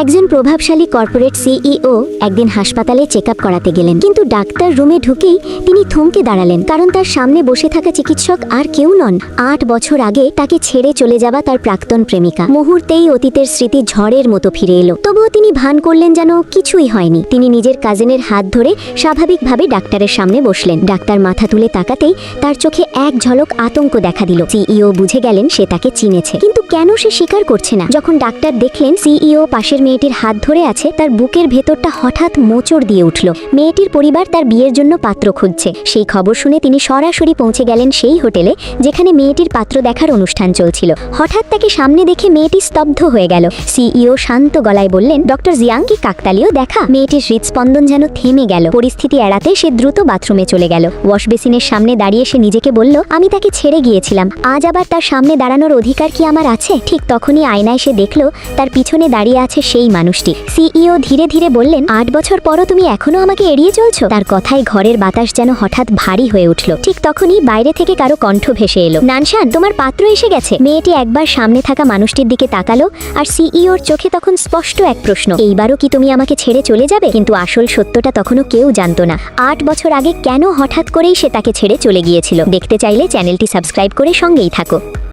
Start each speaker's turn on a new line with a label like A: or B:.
A: একজন প্রভাবশালী corporate CEO একদিন হাসপাতালে চেক আপ করাতে গেলেন, কিন্তু ডাক্তার রুমে ঢুকেই তিনি থমকে দাঁড়ালেন, কারণ তার সামনে বসে থাকা চিকিৎসক আর কেউ নন, ৮ বছর আগে তাকে ছেড়ে চলে যাওয়া তার প্রাক্তন প্রেমিকা। মুহূর্তেই অতীতের স্মৃতি ঝড়ের মতো ফিরে এলো। তবুও তিনি ভান করলেন যেন কিছুই হয়নি। তিনি নিজের কাজিনের হাত ধরে স্বাভাবিকভাবে ডাক্তারের সামনে বসলেন। ডাক্তার মাথা তুলে তাকাতেই তার চোখে এক ঝলক আতঙ্ক দেখা দিল। সিইও বুঝে গেলেন সে তাকে চিনেছে, কিন্তু কেন সে স্বীকার করছে না? যখন ডাক্তার দেখলেন সিইও পাশের মেয়েটির হাত ধরে আছে, তার বুকের ভেতরটা হঠাৎ মোচড় দিয়ে উঠল। মেয়েটির পরিবার তার বিয়ের জন্য পাত্র খুঁজছে। সেই খবর শুনে তিনি সরাসরি পৌঁছে গেলেন সেই হোটেলে যেখানে মেয়েটির পাত্র দেখার অনুষ্ঠান চলছিল। হঠাৎ তাকে সামনে দেখে মেয়েটি স্তব্ধ হয়ে গেল। সিইও শান্ত গলায় বললেন, ডক্টর জিয়াং, কি কাকতালীয় দেখা? মেয়েটির হৃদস্পন্দন যেন থেমে গেল। পরিস্থিতি এড়াতে সে দ্রুত বাথরুমে চলে গেল। ওয়াশ বেসিনের সামনে দাঁড়িয়ে সে নিজেকে বলল, আমি তাকে ছেড়ে গিয়েছিলাম, আজ আবার তার সামনে দাঁড়ানোর অধিকার কি আমার আছে? ঠিক তখনই আয়নায় সে দেখল তার পিছনে দাঁড়িয়ে আছে সেই মানুষটি। সিইও ধীরে ধীরে বললেন, ৮ বছর পরও তুমি এখনো আমাকে এড়িয়ে চলছো? তার কথায় ঘরের বাতাস যেন হঠাৎ ভারী হয়ে উঠল। ঠিক তখনই বাইরে থেকে কারো কণ্ঠ ভেসে এলো, নানশান, তোমার পাত্র এসে গেছে। মেয়েটি একবার সামনে থাকা মানুষটির দিকে তাকালো, আর সিইওর চোখে তখন স্পষ্ট এক প্রশ্ন, এইবারও কি তুমি আমাকে ছেড়ে চলে যাবে? কিন্তু আসল সত্যটা তখনও কেউ জানতো না। ৮ বছর আগে কেন হঠাৎ করেই সে তাকে ছেড়ে চলে গিয়েছিল। দেখতে চাইলে চ্যানেলটি সাবস্ক্রাইব করে সঙ্গেই থাকো।